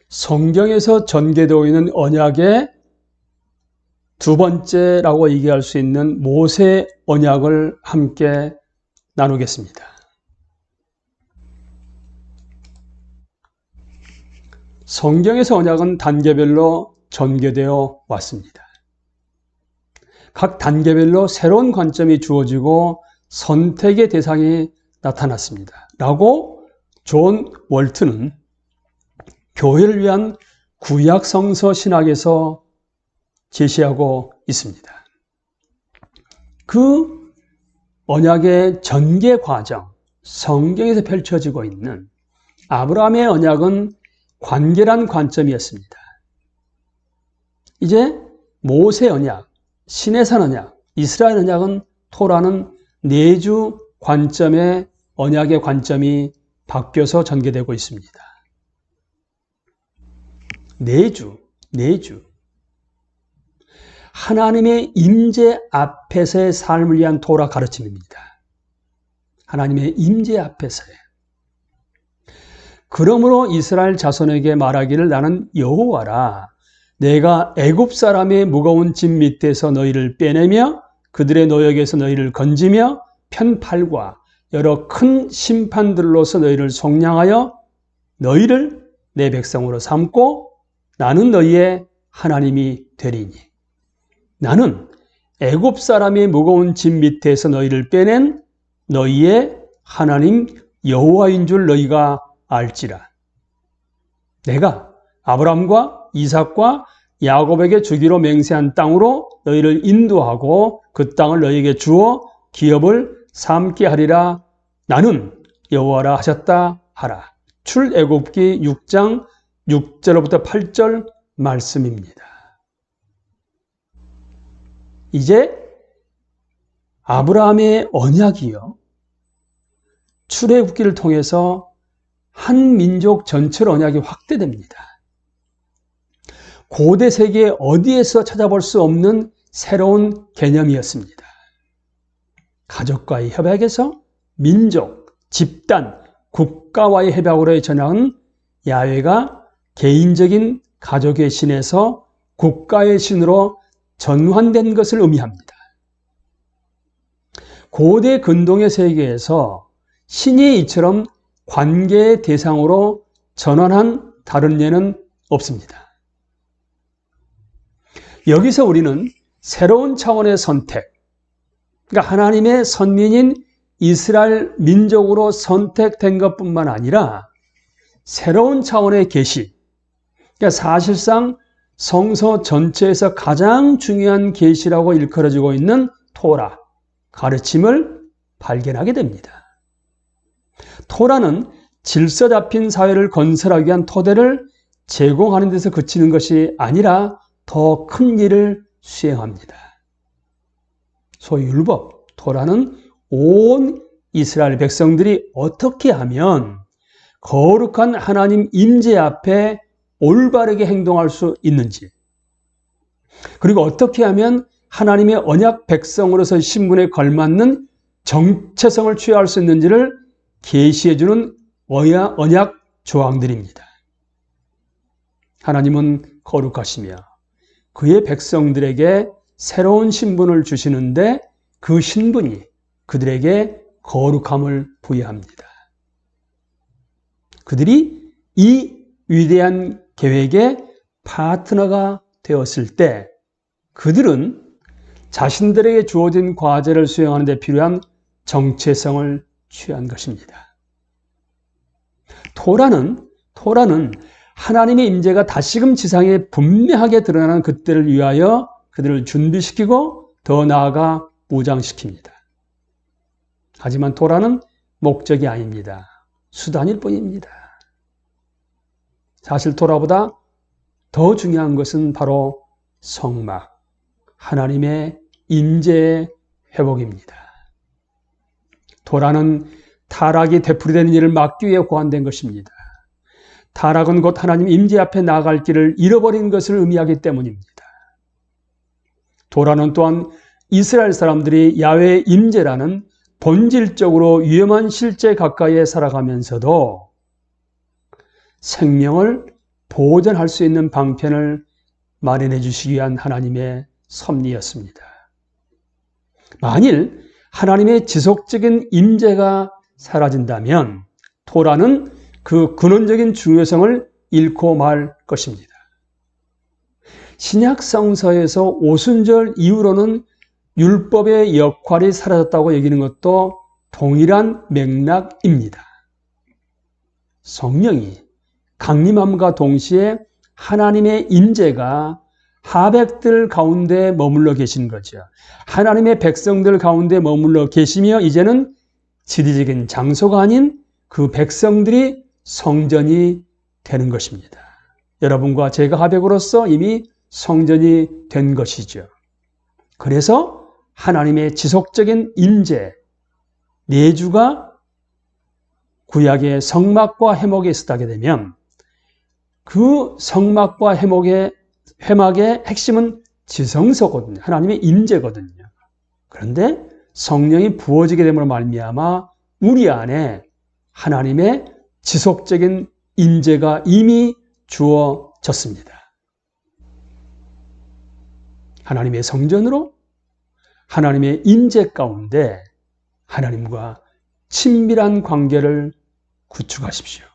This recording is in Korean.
성경에서 전개되어 있는 언약의 두 번째라고 얘기할 수 있는 모세 언약을 함께 나누겠습니다. 성경에서 언약은 단계별로 전개되어 왔습니다. 각 단계별로 새로운 관점이 주어지고 선택의 대상이 나타났습니다. 라고 존 월트는 교회를 위한 구약 성서 신학에서 제시하고 있습니다. 그 언약의 전개 과정, 성경에서 펼쳐지고 있는 아브라함의 언약은 관계란 관점이었습니다. 이제 모세 언약, 시내산 언약, 이스라엘 언약은 토라는 내주 관점의 언약의 관점이 바뀌어서 전개되고 있습니다. 내주. 하나님의 임재 앞에서의 삶을 위한 토라 가르침입니다. 하나님의 임재 앞에서의. 그러므로 이스라엘 자손에게 말하기를 나는 여호와라. 내가 애굽 사람의 무거운 짐 밑에서 너희를 빼내며 그들의 노역에서 너희를 건지며 편팔과 여러 큰 심판들로서 너희를 속량하여 너희를 내 백성으로 삼고 나는 너희의 하나님이 되리니. 나는 애굽 사람의 무거운 짐 밑에서 너희를 빼낸 너희의 하나님 여호와인 줄 너희가 알지라. 내가 아브람과 이삭과 야곱에게 주기로 맹세한 땅으로 너희를 인도하고 그 땅을 너희에게 주어 기업을 삼게 하리라. 나는 여호와라 하셨다 하라. 출애굽기 6장 6절부터 8절 말씀입니다. 이제 아브라함의 언약이요, 출애굽기를 통해서 한 민족 전체로 언약이 확대됩니다. 고대 세계 어디에서 찾아볼 수 없는 새로운 개념이었습니다. 가족과의 협약에서 민족, 집단, 국가와의 협약으로의 전향은 야훼가 개인적인 가족의 신에서 국가의 신으로 전환된 것을 의미합니다. 고대 근동의 세계에서 신이 이처럼 관계의 대상으로 전환한 다른 예는 없습니다. 여기서 우리는 새로운 차원의 선택, 그러니까 하나님의 선민인 이스라엘 민족으로 선택된 것뿐만 아니라 새로운 차원의 계시, 그러니까 사실상 성서 전체에서 가장 중요한 계시라고 일컬어지고 있는 토라, 가르침을 발견하게 됩니다. 토라는 질서 잡힌 사회를 건설하기 위한 토대를 제공하는 데서 그치는 것이 아니라 더 큰 일을 수행합니다. 소위 율법, 토라는 온 이스라엘 백성들이 어떻게 하면 거룩한 하나님 임재 앞에 올바르게 행동할 수 있는지, 그리고 어떻게 하면 하나님의 언약 백성으로서 신분에 걸맞는 정체성을 취할 수 있는지를 계시해주는 언약 조항들입니다. 하나님은 거룩하시며 그의 백성들에게 새로운 신분을 주시는데 그 신분이 그들에게 거룩함을 부여합니다. 그들이 이 위대한 계획의 파트너가 되었을 때 그들은 자신들에게 주어진 과제를 수행하는 데 필요한 정체성을 취한 것입니다. 토라는 하나님의 임재가 다시금 지상에 분명하게 드러나는 그때를 위하여 그들을 준비시키고 더 나아가 무장시킵니다. 하지만 토라는 목적이 아닙니다. 수단일 뿐입니다. 사실 토라보다 더 중요한 것은 바로 성막, 하나님의 임재의 회복입니다. 토라는 타락이 되풀이되는 일을 막기 위해 고안된 것입니다. 타락은 곧 하나님 임재 앞에 나아갈 길을 잃어버린 것을 의미하기 때문입니다. 토라는 또한 이스라엘 사람들이 야훼의 임재라는 본질적으로 위험한 실제 가까이에 살아가면서도 생명을 보존할 수 있는 방편을 마련해 주시기 위한 하나님의 섭리였습니다. 만일 하나님의 지속적인 임재가 사라진다면 토라는 그 근원적인 중요성을 잃고 말 것입니다. 신약 성서에서 오순절 이후로는 율법의 역할이 사라졌다고 여기는 것도 동일한 맥락입니다. 성령이 강림함과 동시에 하나님의 임재가 하백들 가운데 머물러 계신 거죠. 하나님의 백성들 가운데 머물러 계시며 이제는 지리적인 장소가 아닌 그 백성들이 성전이 되는 것입니다. 여러분과 제가 하백으로서 이미 성전이 된 것이죠. 그래서 하나님의 지속적인 임재, 내주가 구약의 성막과 회막에 있었게 되면 그 성막과 회막의 핵심은 지성소거든요. 하나님의 임재거든요. 그런데 성령이 부어지게 됨으로 말미암아 우리 안에 하나님의 지속적인 임재가 이미 주어졌습니다. 하나님의 성전으로 하나님의 임재 가운데 하나님과 친밀한 관계를 구축하십시오.